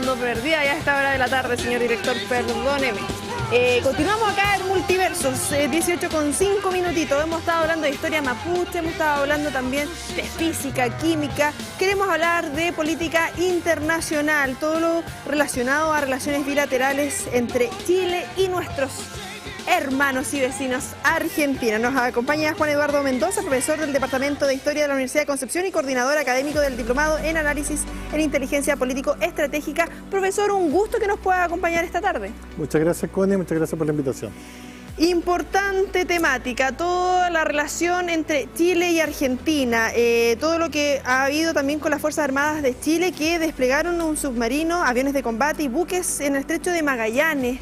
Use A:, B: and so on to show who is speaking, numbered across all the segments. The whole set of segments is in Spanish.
A: ando perdida ya a esta hora de la tarde, señor director, perdóneme. Continuamos acá en Multiversos, 18:05 minutitos. Hemos estado hablando de historia mapuche, hemos estado hablando también de física, química. Queremos hablar de política internacional, todo lo relacionado a relaciones bilaterales entre Chile y nuestros hermanos y vecinos Argentina. Nos acompaña Juan Eduardo Mendoza, profesor del Departamento de Historia de la Universidad de Concepción y coordinador académico del Diplomado en Análisis en Inteligencia Político-Estratégica. Profesor, un gusto que nos pueda acompañar esta tarde.
B: Muchas gracias, Connie, muchas gracias por la invitación.
A: Importante temática, toda la relación entre Chile y Argentina, todo lo que ha habido también con las Fuerzas Armadas de Chile que desplegaron un submarino, aviones de combate y buques en el Estrecho de Magallanes.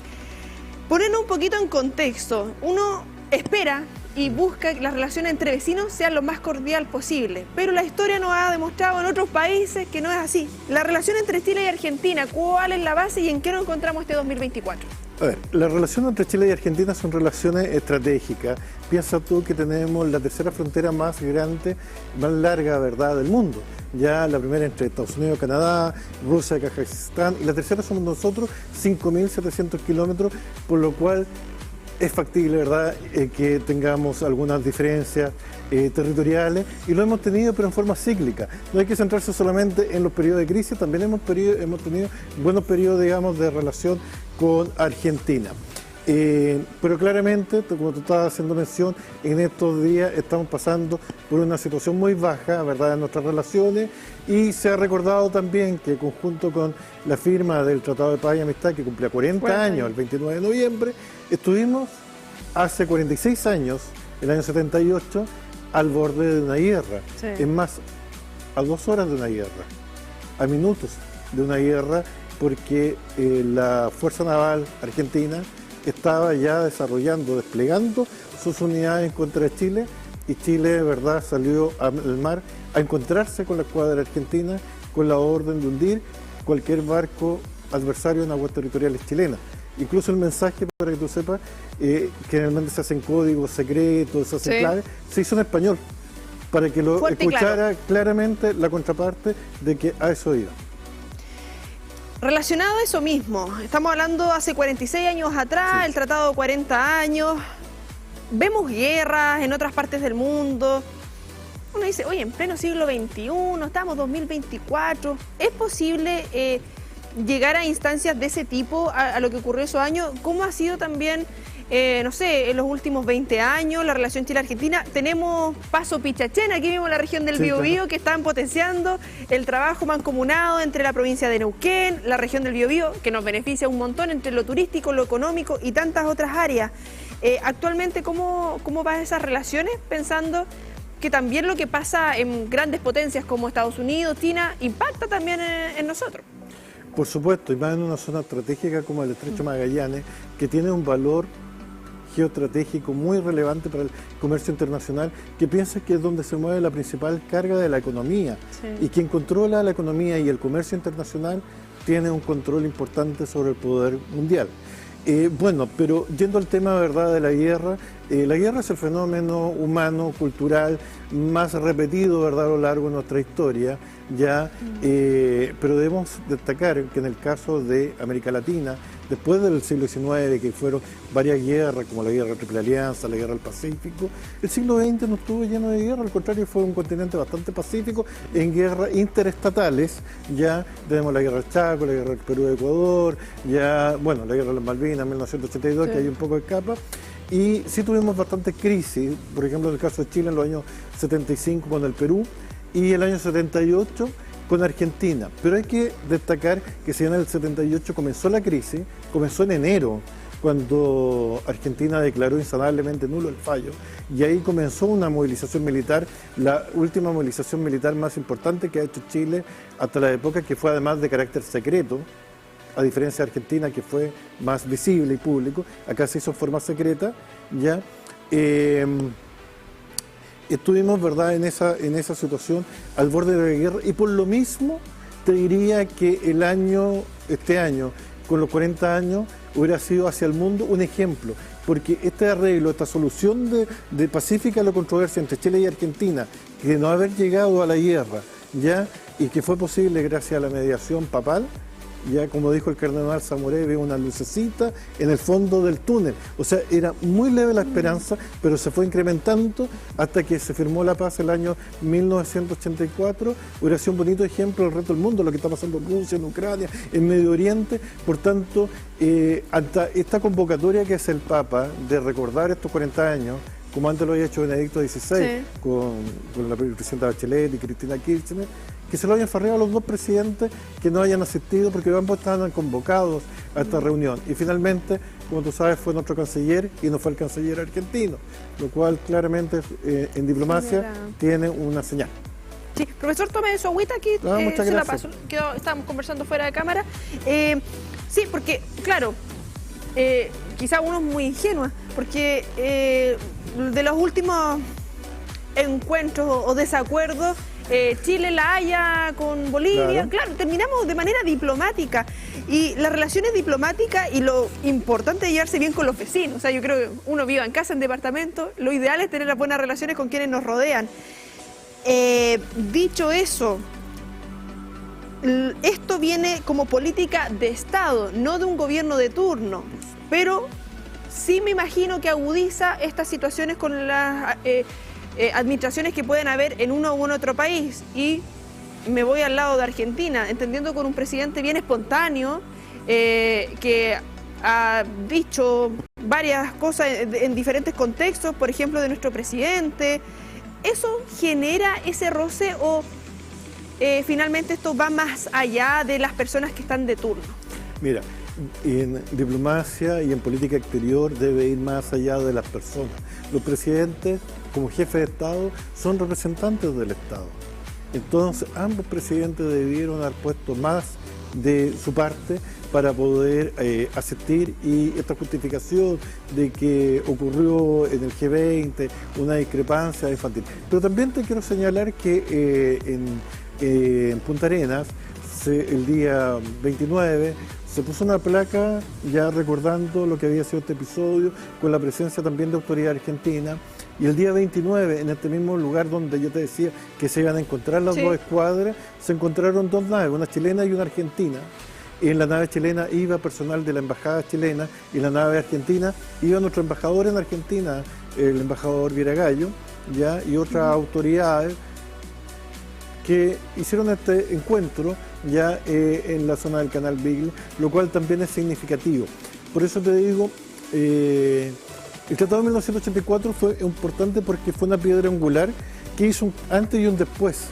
A: Ponernos un poquito en contexto, uno espera y busca que las relaciones entre vecinos sean lo más cordial posible, pero la historia nos ha demostrado en otros países que no es así. La relación entre Chile y Argentina, ¿cuál es la base y en qué nos encontramos este 2024?
B: A ver, la relación entre Chile y Argentina son relaciones estratégicas. Piensa tú que tenemos la tercera frontera más grande, más larga, ¿verdad?, del mundo. Ya la primera entre Estados Unidos, Canadá, Rusia, Kazajistán, y la tercera somos nosotros, 5.700 kilómetros, por lo cual es factible, ¿verdad?, que tengamos algunas diferencias territoriales, y lo hemos tenido, pero en forma cíclica. No hay que centrarse solamente en los periodos de crisis, también hemos tenido buenos periodos, digamos, de relación con Argentina. Pero claramente, como tú estabas haciendo mención, en estos días estamos pasando por una situación muy baja, ¿verdad?, en nuestras relaciones, y se ha recordado también que conjunto con la firma del Tratado de Paz y Amistad, que cumplía 40 años el 29 de noviembre, estuvimos hace 46 años, el año 78, al borde de una guerra. Sí. Es más, a 2 horas de una guerra, a minutos de una guerra, porque la Fuerza Naval Argentina estaba ya desplegando sus unidades en contra de Chile, y Chile, ¿verdad?, salió al mar a encontrarse con la escuadra argentina con la orden de hundir cualquier barco adversario en aguas territoriales chilenas. Incluso el mensaje, para que tú sepas, generalmente se hacen códigos secretos, se hacen claves, se hizo en español, para que lo escuchara claramente la contraparte de que a eso iba.
A: Relacionado a eso mismo, estamos hablando hace 46 años atrás, sí, el tratado de 40 años, vemos guerras en otras partes del mundo. Uno dice, oye, en pleno siglo XXI, estamos en 2024, ¿es posible llegar a instancias de ese tipo, a lo que ocurrió esos años? ¿Cómo ha sido también, no sé, en los últimos 20 años la relación Chile-Argentina? Tenemos Paso Pichachén, aquí mismo en la región del Biobío, que están potenciando el trabajo mancomunado entre la provincia de Neuquén, la región del Biobío, que nos beneficia un montón entre lo turístico, lo económico y tantas otras áreas. Actualmente, ¿cómo van esas relaciones? Pensando que también lo que pasa en grandes potencias como Estados Unidos, China, impacta también en nosotros.
B: Por supuesto, y más en una zona estratégica como el Estrecho Magallanes, que tiene un valor geoestratégico muy relevante para el comercio internacional, que piensa que es donde se mueve la principal carga de la economía. Sí. Y quien controla la economía y el comercio internacional tiene un control importante sobre el poder mundial. Bueno, pero yendo al tema, ¿verdad?, de la guerra es el fenómeno humano, cultural, más repetido, ¿verdad?, a lo largo de nuestra historia, ya, pero debemos destacar que en el caso de América Latina, después del siglo XIX, que fueron varias guerras, como la Guerra de la Triple Alianza, la Guerra del Pacífico, el siglo XX no estuvo lleno de guerra, al contrario, fue un continente bastante pacífico en guerras interestatales. Ya tenemos la Guerra del Chaco, la Guerra del Perú-Ecuador, ya, bueno, la Guerra de las Malvinas en 1982, sí, que hay un poco de capa. Y sí tuvimos bastantes crisis, por ejemplo, en el caso de Chile en los años 75 con el Perú y el año 78 con Argentina. Pero hay que destacar que si en el 78 comenzó la crisis, comenzó en enero, cuando Argentina declaró insanablemente nulo el fallo, y ahí comenzó una movilización militar, la última movilización militar más importante que ha hecho Chile hasta la época, que fue además de carácter secreto, a diferencia de Argentina, que fue más visible y público. Acá se hizo en forma secreta, ¿ya? Estuvimos, ¿verdad?, en esa situación al borde de la guerra, y por lo mismo te diría que este año, con los 40 años, hubiera sido hacia el mundo un ejemplo, porque este arreglo, esta solución de pacífica a la controversia entre Chile y Argentina, que no haber llegado a la guerra, ¿ya?, y que fue posible gracias a la mediación papal, ya como dijo el cardenal Zamoré, veo una lucecita en el fondo del túnel. O sea, era muy leve la esperanza, pero se fue incrementando hasta que se firmó la paz el año 1984. Hubiera sido un bonito ejemplo del resto del mundo, lo que está pasando en Rusia, en Ucrania, en Medio Oriente. Por tanto, hasta esta convocatoria que hace el Papa de recordar estos 40 años, como antes lo había hecho Benedicto XVI, sí, con la presidenta Bachelet y Cristina Kirchner, que se lo hayan farreado a los dos presidentes que no hayan asistido, porque ambos estaban convocados a esta reunión. Y finalmente, como tú sabes, fue nuestro canciller y no fue el canciller argentino, lo cual claramente en diplomacia tiene una señal.
A: Sí, profesor, tome su agüita aquí,
B: muchas
A: se
B: gracias.
A: la paso. Estábamos conversando fuera de cámara. Sí, porque, claro, quizá uno es muy ingenua, porque de los últimos encuentros o desacuerdos, Chile, La Haya con Bolivia, claro, terminamos de manera diplomática, y las relaciones diplomáticas y lo importante es llevarse bien con los vecinos. O sea, yo creo que uno viva en casa, en departamento, lo ideal es tener las buenas relaciones con quienes nos rodean. Dicho eso, esto viene como política de Estado, no de un gobierno de turno, pero sí me imagino que agudiza estas situaciones con las administraciones que pueden haber en uno u otro país. Y me voy al lado de Argentina, entendiendo con un presidente bien espontáneo, que ha dicho varias cosas en diferentes contextos, por ejemplo, de nuestro presidente. ¿Eso genera ese roce o finalmente esto va más allá de las personas que están de turno?
B: Mira, en diplomacia y en política exterior debe ir más allá de las personas. Los presidentes, como jefes de Estado, son representantes del Estado. Entonces, ambos presidentes debieron haber puesto más de su parte para poder asistir, y esta justificación de que ocurrió en el G20 una discrepancia infantil. Pero también te quiero señalar que en Punta Arenas, el día 29, se puso una placa ya recordando lo que había sido este episodio, con la presencia también de autoridad argentina. Y el día 29, en este mismo lugar donde yo te decía que se iban a encontrar las dos escuadras, se encontraron dos naves, una chilena y una argentina. En la nave chilena iba personal de la embajada chilena, y en la nave argentina iba nuestro embajador en Argentina, el embajador Viragallo, ¿ya? Y otras autoridades que hicieron este encuentro ya en la zona del Canal Beagle, lo cual también es significativo. Por eso te digo, el Tratado de 1984 fue importante porque fue una piedra angular que hizo un antes y un después.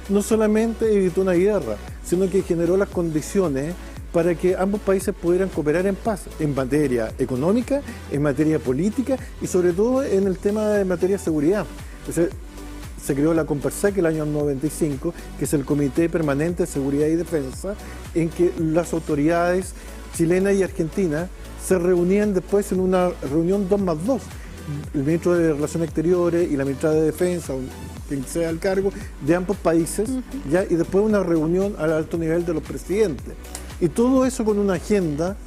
B: No solamente evitó una guerra, sino que generó las condiciones para que ambos países pudieran cooperar en paz, en materia económica, en materia política y sobre todo en el tema de materia de seguridad. Entonces, se creó la Compersec el año 95, que es el Comité Permanente de Seguridad y Defensa, en que las autoridades chilenas y argentinas se reunían después en una reunión 2+2. El ministro de Relaciones Exteriores y la ministra de Defensa, quien sea el cargo, de ambos países, ¿ya? Y después una reunión al alto nivel de los presidentes. Y todo eso con una agenda,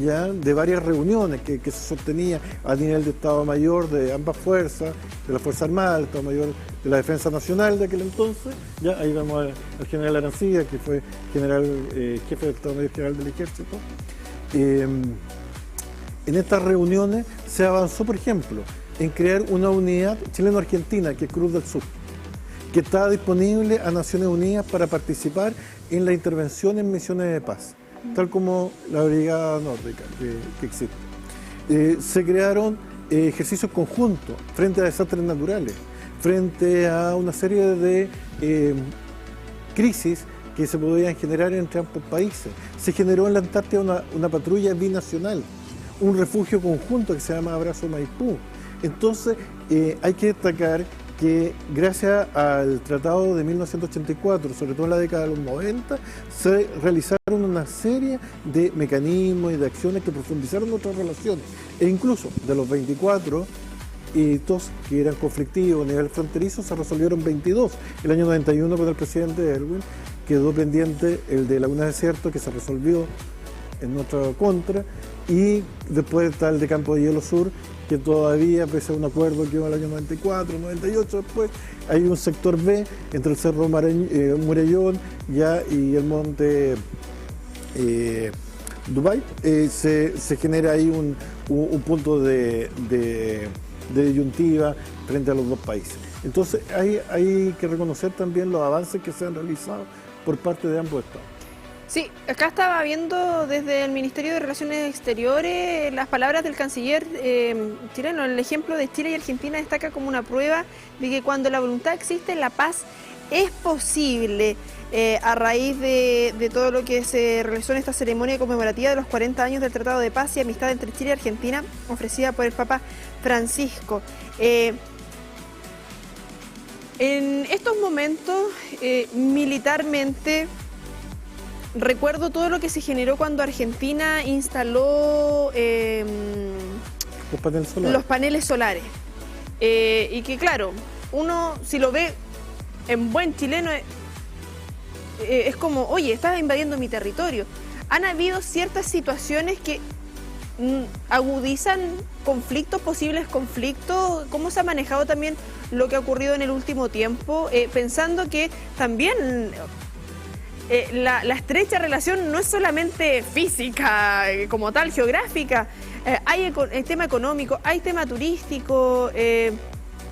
B: ¿ya?, de varias reuniones que se sostenía a nivel de Estado Mayor de ambas fuerzas, de la Fuerza Armada, del Estado Mayor de la Defensa Nacional de aquel entonces. Ya ahí vemos al general Arancibia, que fue jefe del Estado Mayor General del Ejército. En estas reuniones se avanzó, por ejemplo, en crear una unidad chileno-argentina, que es Cruz del Sur, que está disponible a Naciones Unidas para participar en la intervención en misiones de paz, tal como la Brigada Nórdica que existe. Se crearon ejercicios conjuntos frente a desastres naturales, frente a una serie de crisis que se podían generar entre ambos países. Se generó en la Antártida una patrulla binacional, un refugio conjunto que se llama Abrazo Maipú. Entonces, hay que destacar que gracias al Tratado de 1984, sobre todo en la década de los 90, se realizaron una serie de mecanismos y de acciones que profundizaron nuestras relaciones. E incluso de los 24 hitos que eran conflictivos a nivel fronterizo, se resolvieron 22. El año 91, con el presidente Erwin, quedó pendiente el de Laguna Desierto, que se resolvió en nuestra contra, y después está el de Campo de Hielo Sur, que todavía, pese a un acuerdo que iba al año 94, 98 después, hay un sector B entre el Cerro Murallón ya y el monte Dubái, se genera ahí un punto de disyuntiva frente a los dos países. Entonces hay que reconocer también los avances que se han realizado por parte de ambos estados.
A: Sí, acá estaba viendo desde el Ministerio de Relaciones Exteriores las palabras del canciller chileno. El ejemplo de Chile y Argentina destaca como una prueba de que cuando la voluntad existe, la paz es posible. A raíz de todo lo que se realizó en esta ceremonia conmemorativa de los 40 años del Tratado de Paz y Amistad entre Chile y Argentina, ofrecida por el Papa Francisco. En estos momentos, militarmente, recuerdo todo lo que se generó cuando Argentina instaló los paneles solares. Y que claro, uno si lo ve en buen chileno es como, oye, estás invadiendo mi territorio. Han habido ciertas situaciones que agudizan conflictos, posibles conflictos. ¿Cómo se ha manejado también lo que ha ocurrido en el último tiempo? Pensando que también la estrecha relación no es solamente física, como tal, geográfica. Hay el tema económico, hay tema turístico,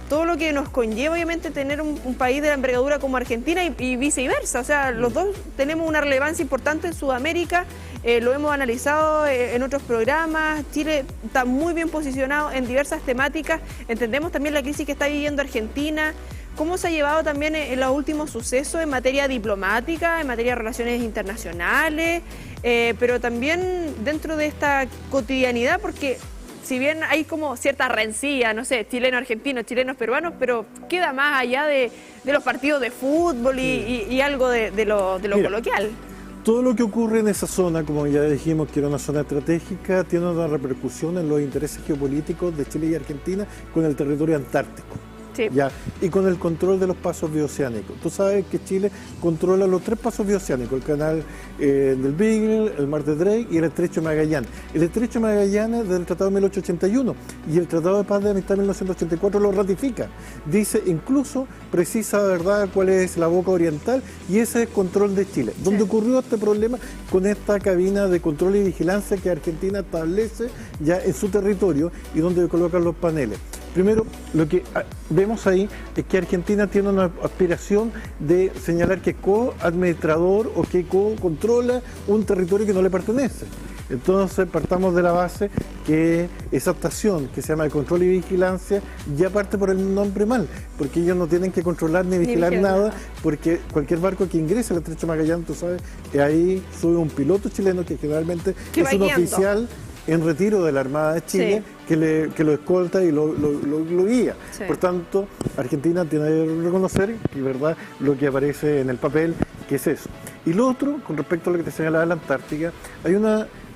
A: todo lo que nos conlleva obviamente tener un país de la envergadura como Argentina y viceversa. O sea, los dos tenemos una relevancia importante en Sudamérica, lo hemos analizado en otros programas. Chile está muy bien posicionado en diversas temáticas, entendemos también la crisis que está viviendo Argentina. ¿Cómo se ha llevado también en los últimos sucesos en materia diplomática, en materia de relaciones internacionales, pero también dentro de esta cotidianidad? Porque si bien hay como cierta rencilla, no sé, chileno-argentino, chilenos-peruanos, pero queda más allá de los partidos de fútbol y algo de lo coloquial.
B: Todo lo que ocurre en esa zona, como ya dijimos que era una zona estratégica, tiene una repercusión en los intereses geopolíticos de Chile y Argentina con el territorio antártico. Sí. ¿Ya? Y con el control de los pasos bioceánicos. Tú sabes que Chile controla los 3 pasos bioceánicos, el canal del Beagle, el mar de Drake y el estrecho de Magallanes. El estrecho de Magallanes es del Tratado de 1881 y el Tratado de Paz de Amistad de 1984 lo ratifica. Dice, incluso precisa, ¿verdad?, cuál es la boca oriental y ese es control de Chile. Sí. Donde ocurrió este problema con esta cabina de control y vigilancia que Argentina establece ya en su territorio y donde colocan los paneles. Primero, lo que vemos ahí es que Argentina tiene una aspiración de señalar que es co-administrador o que co-controla un territorio que no le pertenece. Entonces, partamos de la base que esa estación, que se llama de control y vigilancia, ya parte por el nombre mal, porque ellos no tienen que controlar ni vigilar nada, porque cualquier barco que ingrese al estrecho de Magallanes, tú sabes, que ahí sube un piloto chileno que generalmente es un oficial en retiro de la Armada de Chile, sí, que lo escolta y lo guía. Sí. Por tanto, Argentina tiene que reconocer que, verdad, lo que aparece en el papel, que es eso. Y lo otro, con respecto a lo que te señalaba de la Antártica,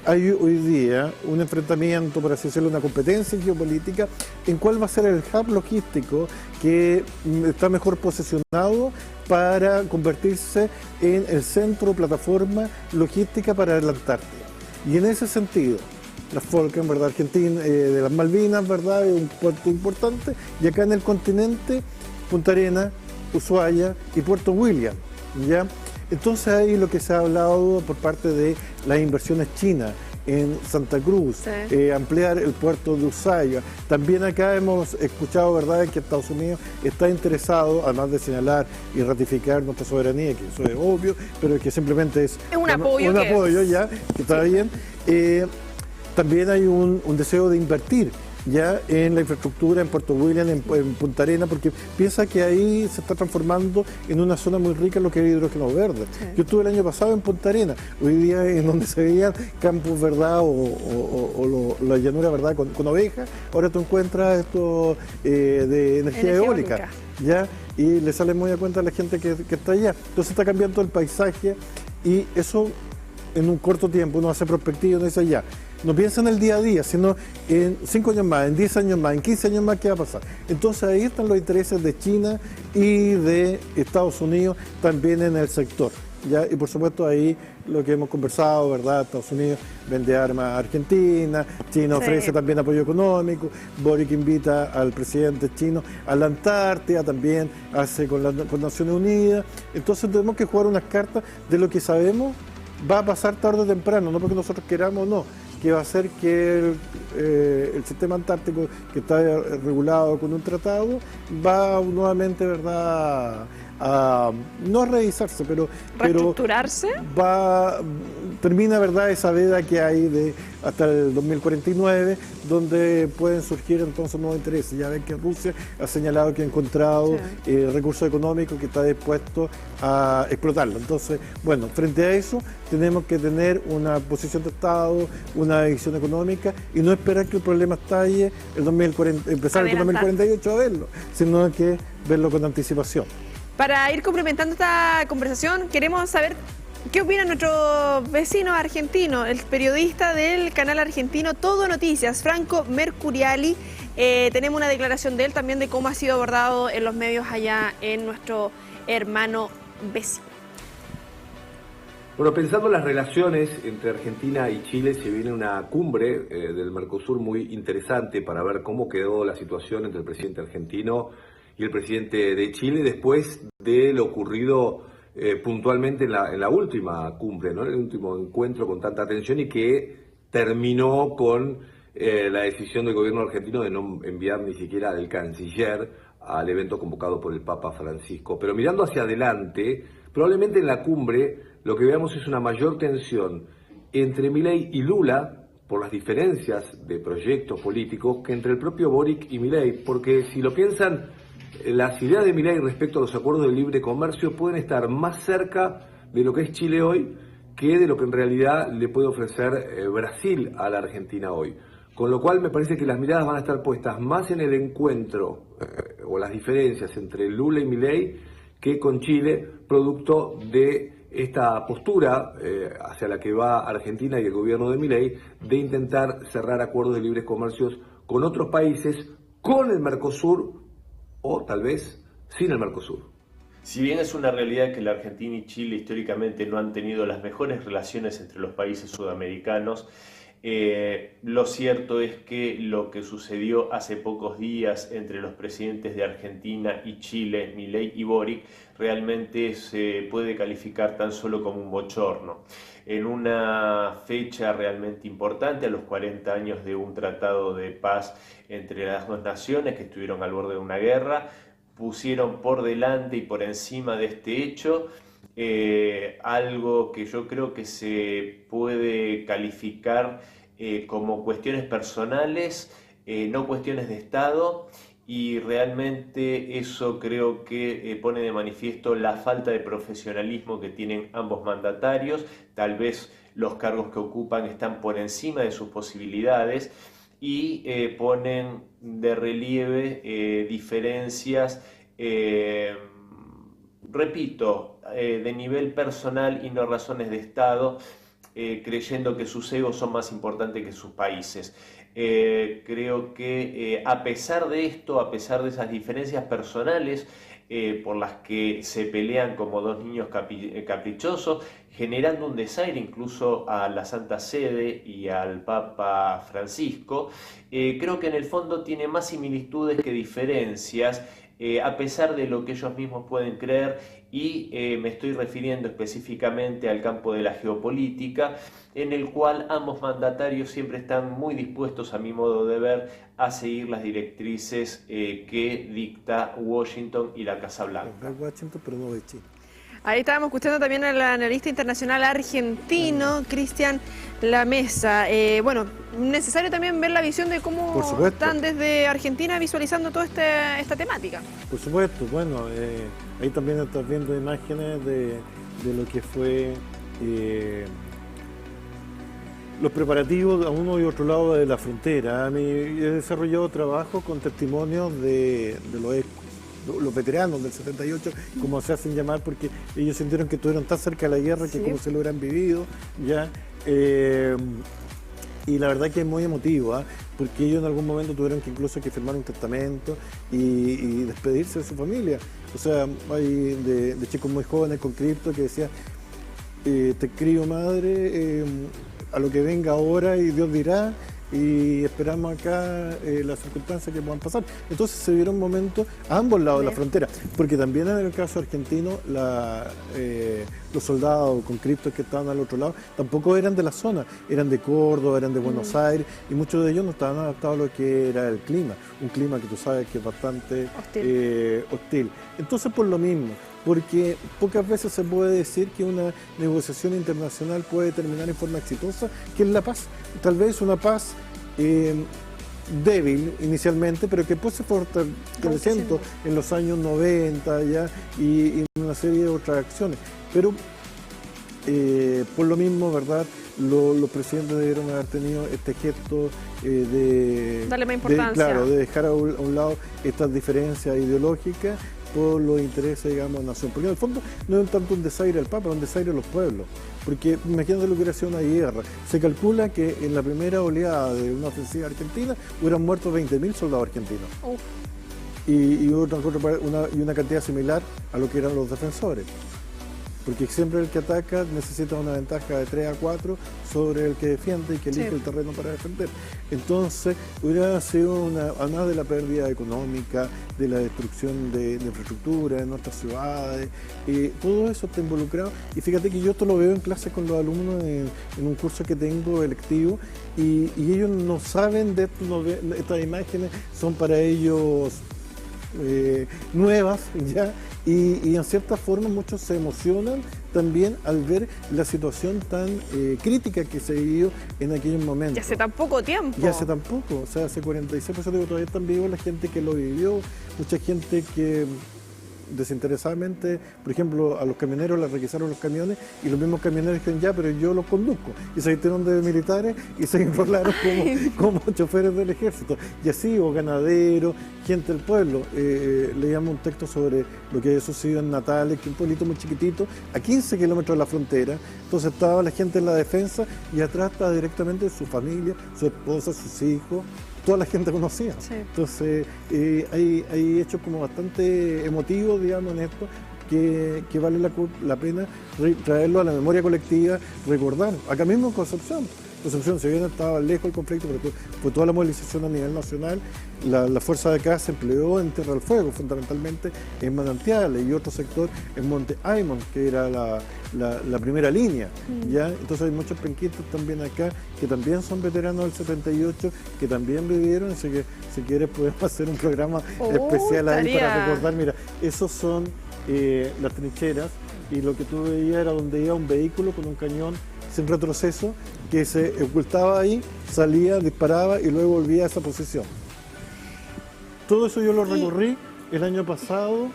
B: hay hoy día un enfrentamiento, por así decirlo, una competencia geopolítica en cuál va a ser el hub logístico que está mejor posicionado para convertirse en el centro, plataforma logística para la Antártida. Y en ese sentido, las Falkland, ¿verdad?, Argentina, de las Malvinas, ¿verdad?, es un puerto importante, y acá en el continente, Punta Arenas, Ushuaia y Puerto William, ¿ya? Entonces ahí lo que se ha hablado por parte de las inversiones chinas en Santa Cruz, sí, ampliar el puerto de Ushuaia. También acá hemos escuchado, ¿verdad?, que Estados Unidos está interesado, además de señalar y ratificar nuestra soberanía, que eso es obvio, pero que simplemente es un apoyo ya, que está bien. También hay un deseo de invertir ya en la infraestructura en Puerto William, en Punta Arenas, porque piensa que ahí se está transformando en una zona muy rica en lo que es hidrógeno verde. Sí. Yo estuve el año pasado en Punta Arenas, hoy día en donde se veían campos, ¿verdad?, o la llanura, ¿verdad?, con ovejas. Ahora tú encuentras esto de energía eólica, ¿ya? Y le sale muy a cuenta a la gente que está allá. Entonces está cambiando el paisaje y eso en un corto tiempo uno hace perspectiva, uno dice ya. No piensa en el día a día, sino en 5 años más, en 10 años más, en 15 años más, ¿qué va a pasar? Entonces ahí están los intereses de China y de Estados Unidos también en el sector, ¿ya? Y por supuesto ahí lo que hemos conversado, ¿verdad? Estados Unidos vende armas a Argentina, China ofrece también apoyo económico, Boric invita al presidente chino a la Antártida, también hace con Naciones Unidas. Entonces tenemos que jugar unas cartas de lo que sabemos va a pasar tarde o temprano, no porque nosotros queramos o no, que va a hacer que el sistema antártico, que está regulado con un tratado, va nuevamente, ¿verdad?, a no revisarse, pero
A: ¿reestructurarse?
B: Termina, ¿verdad?, esa veda que hay hasta el 2049, donde pueden surgir entonces nuevos intereses. Ya ven que Rusia ha señalado que ha encontrado recursos económicos que está dispuesto a explotarlo. Entonces, bueno, frente a eso tenemos que tener una posición de Estado, una visión económica y no esperar que el problema estalle empezar el 2048 a verlo, sino que verlo con anticipación.
A: Para ir complementando esta conversación, queremos saber qué opina nuestro vecino argentino, el periodista del canal argentino Todo Noticias, Franco Mercuriali. Tenemos una declaración de él también de cómo ha sido abordado en los medios allá en nuestro hermano vecino.
C: Bueno, pensando en las relaciones entre Argentina y Chile, se viene una cumbre del Mercosur muy interesante para ver cómo quedó la situación entre el presidente argentino y el presidente de Chile después de lo ocurrido puntualmente en la última cumbre, ¿no?, en el último encuentro con tanta atención y que terminó con la decisión del gobierno argentino de no enviar ni siquiera al canciller al evento convocado por el Papa Francisco. Pero mirando hacia adelante, probablemente en la cumbre lo que veamos es una mayor tensión entre Milei y Lula por las diferencias de proyectos políticos que entre el propio Boric y Milei, porque si lo piensan, las ideas de Milei respecto a los acuerdos de libre comercio pueden estar más cerca de lo que es Chile hoy que de lo que en realidad le puede ofrecer Brasil a la Argentina hoy. Con lo cual me parece que las miradas van a estar puestas más en el encuentro o las diferencias entre Lula y Milei que con Chile, producto de esta postura hacia la que va Argentina y el gobierno de Milei de intentar cerrar acuerdos de libre comercio con otros países, con el Mercosur o tal vez sin el Mercosur.
D: Si bien es una realidad que la Argentina y Chile históricamente no han tenido las mejores relaciones entre los países sudamericanos, lo cierto es que lo que sucedió hace pocos días entre los presidentes de Argentina y Chile, Milei y Boric, realmente se puede calificar tan solo como un bochorno. En una fecha realmente importante, a los 40 años de un tratado de paz entre las dos naciones que estuvieron al borde de una guerra, pusieron por delante y por encima de este hecho algo que yo creo que se puede calificar como cuestiones personales, no cuestiones de Estado, y realmente eso creo que pone de manifiesto la falta de profesionalismo que tienen ambos mandatarios. Tal vez los cargos que ocupan están por encima de sus posibilidades y ponen de relieve diferencias, repito, de nivel personal y no razones de Estado, creyendo que sus egos son más importantes que sus países. Creo que a pesar de esto, a pesar de esas diferencias personales por las que se pelean como dos niños caprichosos, generando un desaire incluso a la Santa Sede y al Papa Francisco, creo que en el fondo tiene más similitudes que diferencias, a pesar de lo que ellos mismos pueden creer, y me estoy refiriendo específicamente al campo de la geopolítica, en el cual ambos mandatarios siempre están muy dispuestos, a mi modo de ver, a seguir las directrices que dicta Washington y la Casa Blanca.
A: Ahí estábamos escuchando también al analista internacional argentino, Cristian Lamesa. Bueno, necesario también ver la visión de cómo están desde Argentina visualizando toda esta temática.
B: Por supuesto, bueno, ahí también estás viendo imágenes de lo que fue los preparativos a uno y otro lado de la frontera. He desarrollado trabajo con testimonios de los veteranos del 78, como se hacen llamar, porque ellos sintieron que estuvieron tan cerca de la guerra que como se lo hubieran vivido, ya. Y la verdad que es muy emotivo, porque ellos en algún momento tuvieron que incluso que firmar un testamento y despedirse de su familia. O sea, hay de chicos muy jóvenes con cripto que decía, te crío madre, a lo que venga ahora y Dios dirá, y esperamos acá las circunstancias que puedan pasar. Entonces se vieron momentos a ambos lados de la frontera, porque también en el caso argentino los soldados con criptos que estaban al otro lado tampoco eran de la zona, eran de Córdoba, eran de Buenos Aires, y muchos de ellos no estaban adaptados a lo que era el clima, un clima que tú sabes que es bastante hostil. Entonces por lo mismo, porque pocas veces se puede decir que una negociación internacional puede terminar en forma exitosa, que es la paz. Tal vez una paz débil inicialmente, pero que después se fortaleciendo en los años 90 ya, y una serie de otras acciones. Pero por lo mismo, ¿verdad? Los presidentes debieron haber tenido este gesto
A: darle más importancia.
B: de dejar a un lado estas diferencias ideológicas por los intereses, digamos, de la nación. Porque en el fondo no es tanto un desaire al Papa, es un desaire a los pueblos. Porque imagínate lo que hubiera sido una guerra. Se calcula que en la primera oleada de una ofensiva argentina hubieran muerto 20.000 soldados argentinos. Y una cantidad similar a lo que eran los defensores. Porque siempre el que ataca necesita una ventaja de 3 a 4 sobre el que defiende y que elige el terreno para defender. Entonces, hubiera sido además de la pérdida económica, de la destrucción de infraestructura en nuestras ciudades, todo eso está involucrado. Y fíjate que yo esto lo veo en clases con los alumnos en un curso que tengo electivo, y ellos no saben de esto, estas imágenes son para ellos nuevas, ¿ya? Y en cierta forma muchos se emocionan también al ver la situación tan crítica que se vivió en aquellos momentos.
A: Y hace tan poco tiempo.
B: Y hace tan poco, o sea, hace 46%, todavía están vivos la gente que lo vivió, mucha gente que desinteresadamente, por ejemplo, a los camioneros les requisaron los camiones y los mismos camioneros dijeron ya, pero yo los conduzco, y se vistieron de militares y se enrolaron como choferes del ejército, y así, o ganaderos, gente del pueblo. Leíamos un texto sobre lo que había sucedido en Natales, que es un pueblito muy chiquitito, a 15 kilómetros de la frontera. Entonces estaba la gente en la defensa y atrás estaba directamente su familia, su esposa, sus hijos, toda la gente conocía. Sí. Entonces hay hechos como bastante emotivos, digamos, en esto, que vale la pena traerlo a la memoria colectiva, recordar. Acá mismo en Concepción, si bien estaba lejos del conflicto, pero fue toda la movilización a nivel nacional, la fuerza de acá se empleó en Tierra del Fuego, fundamentalmente en Manantiales, y otro sector en Monte Aymon, que era la primera línea. ¿Ya? Entonces hay muchos penquistas también acá, que también son veteranos del 78, que también vivieron, así que si quieres podemos hacer un programa especial ahí para recordar. Mira, esos son las trincheras, y lo que tú veías era donde iba un vehículo con un cañón sin retroceso, que se ocultaba ahí, salía, disparaba y luego volvía a esa posición. Todo eso yo lo recorrí el año pasado.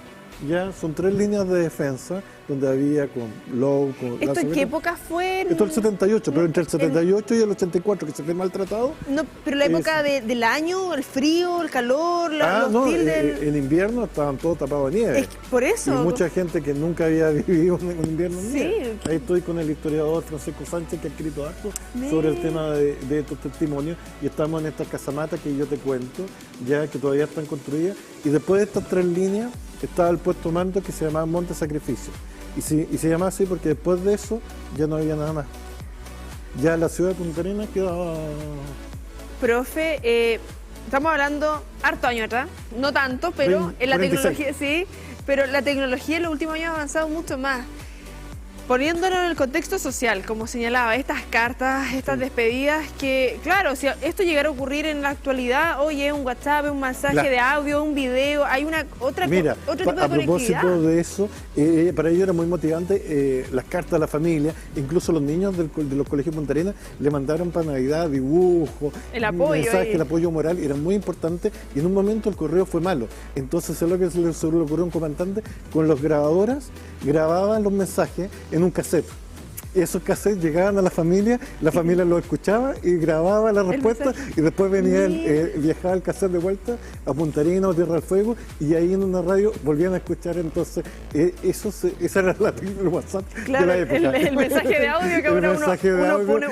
B: Ya son 3 líneas de defensa, donde había con Low, con...
A: ¿Esto en qué época fue?
B: Esto es el 78, pero entre el 78 y el 84, que se firma el tratado.
A: No, pero la época del año, el frío, el calor,
B: en invierno estaban todos tapados de nieve.
A: Es por eso.
B: Y mucha gente que nunca había vivido un invierno en nieve. Ahí estoy con el historiador Francisco Sánchez, que ha escrito harto sobre el tema de estos testimonios, y estamos en estas casamatas que yo te cuento, ya que todavía están construidas, y después de estas 3 líneas estaba el puesto mando que se llamaba Monte Sacrificio, y se llamaba así porque después de eso ya no había nada más. Ya la ciudad de Punta Arenas quedaba...
A: Profe, estamos hablando harto años atrás, no tanto, pero en la 46. Tecnología sí, pero la tecnología en los últimos años ha avanzado mucho más. Poniéndolo en el contexto social, como señalaba, estas cartas, estas despedidas, que claro, si esto llegara a ocurrir en la actualidad, oye, un WhatsApp, un mensaje de audio, un video, hay otro tipo de conectividad.
B: A propósito de eso, para ellos era muy motivante las cartas a la familia, incluso los niños de los colegios Punta Arenas le mandaron para Navidad dibujos, mensajes, el apoyo moral, era muy importante, y en un momento el correo fue malo. Entonces, es lo que se le ocurrió a un comandante, con las grabadoras, grababan los mensajes en un cassette. Esos cassettes llegaban a la familia los escuchaba y grababa la respuesta, y después venía viajaba el cassette de vuelta a Punta Arenas o Tierra del Fuego, y ahí en una radio volvían a escuchar. Entonces esa era el WhatsApp de la época.
A: El mensaje de audio que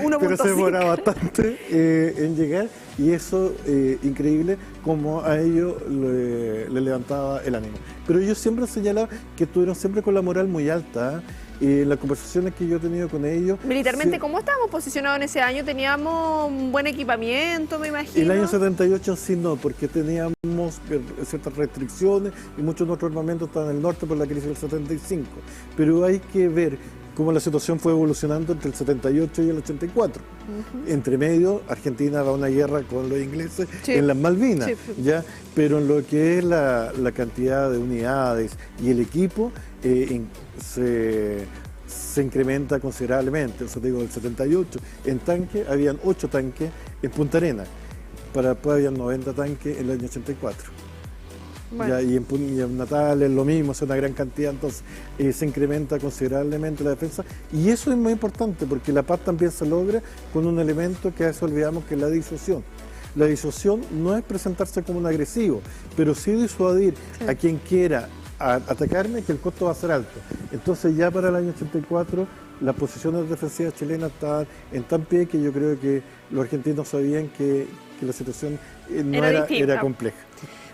A: uno
B: pero se demoraba bastante en llegar, y eso increíble como a ellos le levantaba el ánimo. Pero ellos siempre señalaban que estuvieron siempre con la moral muy alta, Y las conversaciones que yo he tenido con ellos...
A: Militarmente, ¿cómo estábamos posicionados en ese año? ¿Teníamos un buen equipamiento, me imagino?
B: El año 78 sí no, porque teníamos ciertas restricciones y muchos de nuestros armamentos estaban en el norte por la crisis del 75. Pero hay que ver cómo la situación fue evolucionando entre el 78 y el 84. Entre medio, Argentina va a una guerra con los ingleses en las Malvinas, ¿ya? Pero en lo que es la cantidad de unidades y el equipo, se incrementa considerablemente. O sea, digo, el 78 en tanque, habían 8 tanques en Punta Arenas, para después habían 90 tanques en el año 84. Bueno. Y en Natal es lo mismo, es una gran cantidad, entonces se incrementa considerablemente la defensa, y eso es muy importante porque la paz también se logra con un elemento que a veces olvidamos, que es la disuasión. La disuasión no es presentarse como un agresivo, pero sí disuadir a quien quiera atacarme, que el costo va a ser alto. Entonces ya para el año 84 las posiciones defensivas chilenas estaban en tan pie que yo creo que los argentinos sabían que la situación era compleja.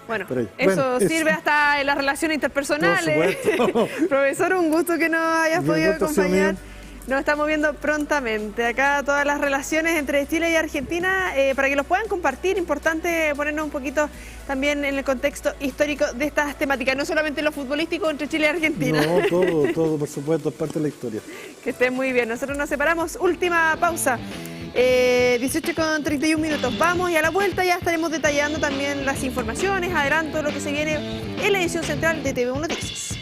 A: Bueno, eso sirve hasta en las relaciones interpersonales. Profesor, un gusto que nos hayas podido acompañar. Nos estamos viendo prontamente. Acá todas las relaciones entre Chile y Argentina, para que los puedan compartir, importante ponernos un poquito también en el contexto histórico de estas temáticas, no solamente lo futbolístico entre Chile y Argentina.
B: No, todo, por supuesto, es parte de la historia.
A: Que estén muy bien. Nosotros nos separamos. Última pausa. 18:31. Vamos, y a la vuelta ya estaremos detallando también las informaciones, adelanto lo que se viene en la edición central de TV1 Noticias.